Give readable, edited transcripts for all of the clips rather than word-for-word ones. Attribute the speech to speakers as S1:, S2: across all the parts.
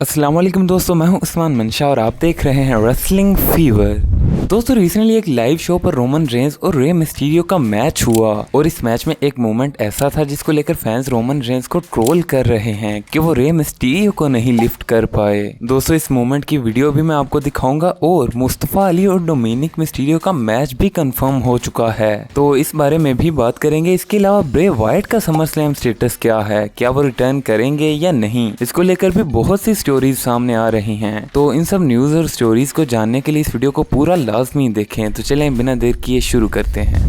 S1: अस्सलाम वालेकुम दोस्तों, मैं हूं उस्मान मंशा और आप देख रहे हैं रेसलिंग फीवर। दोस्तों रिसेंटली एक लाइव शो पर रोमन रेंज और रे मिस्टीरियो का मैच हुआ और इस मैच में एक मोमेंट ऐसा था जिसको लेकर फैंस रोमन रेंज को ट्रोल कर रहे हैं कि वो रे मिस्टीरियो को नहीं लिफ्ट कर पाए। दोस्तों इस मोमेंट की वीडियो भी मैं आपको दिखाऊंगा और मुस्तफा अली और डोमिनिक मिस्टीरियो का मैच भी कंफर्म हो चुका है, तो इस बारे में भी बात करेंगे। इसके अलावा ब्रे वाइट का समर स्लैम स्टेटस क्या है, क्या वो रिटर्न करेंगे या नहीं, इसको लेकर भी बहुत सी स्टोरीज सामने आ रही हैं। तो इन सब न्यूज और स्टोरीज को जानने के लिए इस वीडियो को पूरा लाजमी देखें। तो चलें बिना देर किए शुरू करते हैं।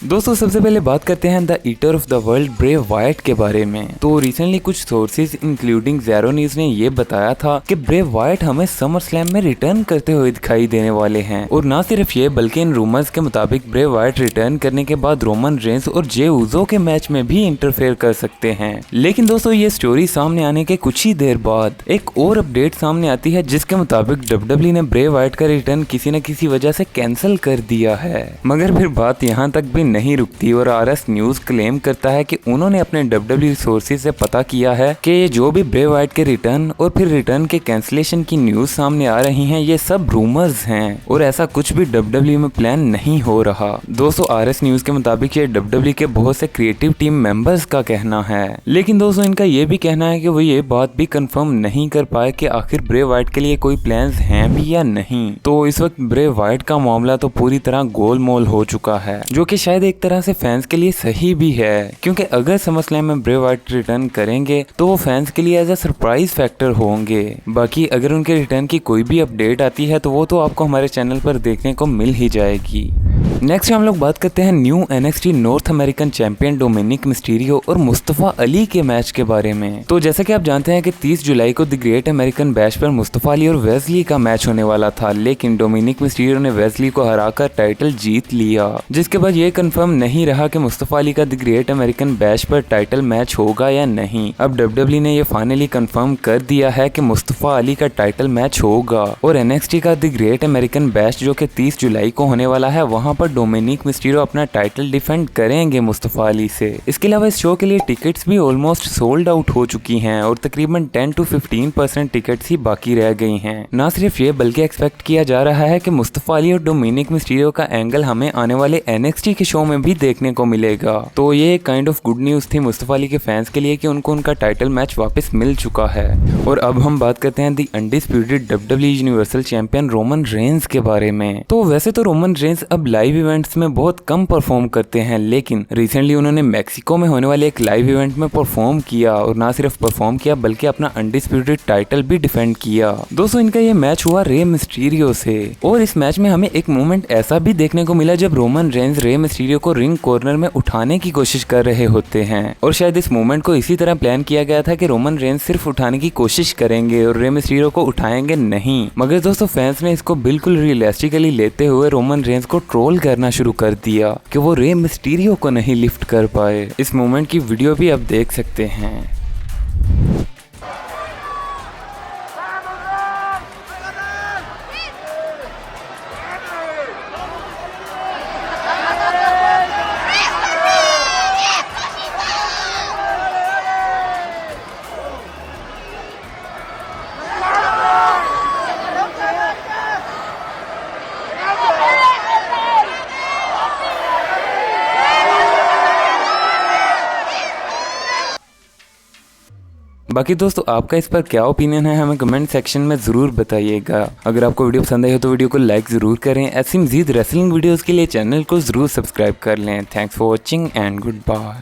S1: दोस्तों सबसे पहले बात करते हैं the eater of the world Bray Wyatt के बारे में। तो रिसेंटली कुछ सोर्सेज इंक्लूडिंग ज़ेरो न्यूज ने ये बताया था कि ब्रे वाइट हमें समर स्लैम में रिटर्न करते हुए दिखाई देने वाले हैं। और ना सिर्फ ये बल्कि इन रूमर्स के मुताबिक ब्रे वाइट रिटर्न करने के बाद रोमन रेंज और जे ऊज़ो के मैच में भी इंटरफेयर कर सकते हैं। लेकिन दोस्तों ये स्टोरी सामने आने के कुछ ही देर बाद एक और अपडेट सामने आती है जिसके मुताबिक डब्ल्यूडब्ल्यूई ने ब्रे वाइट का रिटर्न किसी न किसी वजह से कैंसिल कर दिया है। मगर फिर बात यहाँ तक भी नहीं रुकती और आरएस न्यूज क्लेम करता है कि उन्होंने अपने डब्ल्यूडब्ल्यूई सोर्सेज से पता किया है कि ये जो भी ब्रे वाइट के रिटर्न और फिर रिटर्न के कैंसिलेशन की न्यूज सामने आ रही हैं ये सब रूमर्स हैं और ऐसा कुछ भी डब्ल्यूडब्ल्यूई में प्लान नहीं हो रहा। दोस्तों आरएस न्यूज के मुताबिक ये डब्ल्यूडब्ल्यूई के बहुत से क्रिएटिव टीम मेंबर्स का कहना है, लेकिन दोस्तों इनका ये भी कहना है कि वो ये बात भी कंफर्म नहीं कर पाए कि आखिर ब्रे वाइट के लिए कोई प्लान्स हैं भी या नहीं। तो इस वक्त ब्रे वाइट का मामला तो पूरी तरह गोलमोल हो चुका है, जो कि शायद एक तरह से फैंस के लिए सही भी है, क्योंकि अगर समर स्लैम में ब्रे वाइट रिटर्न करेंगे तो वो फैंस के लिए एज अ सरप्राइज फैक्टर होंगे। बाकी अगर उनके रिटर्न की कोई भी अपडेट आती है तो वो तो आपको हमारे चैनल पर देखने को मिल ही जाएगी। नेक्स्ट हम लोग बात करते हैं new NXT north American champion Dominik Mysterio और मुस्तफा अली के मैच के बारे में। तो जैसा कि आप जानते हैं कि 30 जुलाई को द ग्रेट अमेरिकन बैश पर मुस्तफा अली और वेस्ली का मैच होने वाला था, लेकिन डोमिनिक मिस्टीरियो ने वेस्ली को हराकर टाइटल जीत लिया, जिसके बाद ये कंफर्म नहीं रहा कि मुस्तफा अली का द ग्रेट अमेरिकन बैश पर टाइटल मैच होगा या नहीं। अब डब्ल्यूडब्ल्यूई ने ये फाइनली कंफर्म कर दिया है कि मुस्तफा अली का टाइटल मैच होगा और एनएक्सटी का द ग्रेट अमेरिकन बैश जो कि 30 जुलाई को होने वाला है वहां पर डोमिनिक मिस्टीरियो अपना टाइटल डिफेंड करेंगे मुस्तफा अली से। इसके अलावा इस शो के लिए टिकट्स भी ऑलमोस्ट सोल्ड आउट हो चुकी हैं और तकरीबन 10 to 15% टिकट्स ही बाकी रह गई हैं। ना सिर्फ ये बल्कि एक्सपेक्ट किया जा रहा है कि मुस्तफा अली और डोमिनिक मिस्टीरियो का एंगल हमें आने वाले एनएक्सटी के शो में भी देखने को मिलेगा। तो ये एक काइंड ऑफ गुड न्यूज थी मुस्तफा अली के फैंस के लिए कि उनको उनका टाइटल मैच वापस मिल चुका है। और अब हम बात करते हैं the undisputed WWE universal champion Roman Reigns के बारे में। तो वैसे तो रोमन रेंज अब लाइव इवेंट्स में बहुत कम परफॉर्म करते हैं, लेकिन रिसेंटली उन्होंने मैक्सिको में होने वाले एक लाइव इवेंट में परफॉर्म किया और ना सिर्फ परफॉर्म किया बल्कि अपना अनडिस्प्यूटेड टाइटल भी डिफेंड किया। दोस्तों इनका ये मैच हुआ रे मिस्टीरियो से और इस मैच में हमें एक मोमेंट ऐसा भी देखने को मिला जब रोमन रेंज रे मिस्टीरियो को रिंग कॉर्नर में उठाने की कोशिश कर रहे होते हैं और शायद इस मोमेंट को इसी तरह प्लान किया गया था कि रोमन रेंज सिर्फ उठाने की कोशिश करेंगे और रे मिस्टीरियो को उठाएंगे नहीं। मगर दोस्तों फैंस ने इसको बिल्कुल रियलिस्टिकली लेते हुए रोमन रेंज को ट्रोल करना शुरू कर दिया कि वो रे मिस्टीरियो को नहीं लिफ्ट कर पाए। इस मोमेंट की वीडियो भी आप देख सकते हैं। बाकी दोस्तों आपका इस पर क्या ओपिनियन है हमें कमेंट सेक्शन में ज़रूर बताइएगा। अगर आपको वीडियो पसंद आई हो तो वीडियो को लाइक ज़रूर करें। ऐसी मज़ीद रेसलिंग वीडियोस के लिए चैनल को ज़रूर सब्सक्राइब कर लें। Thanks for watching and good bye.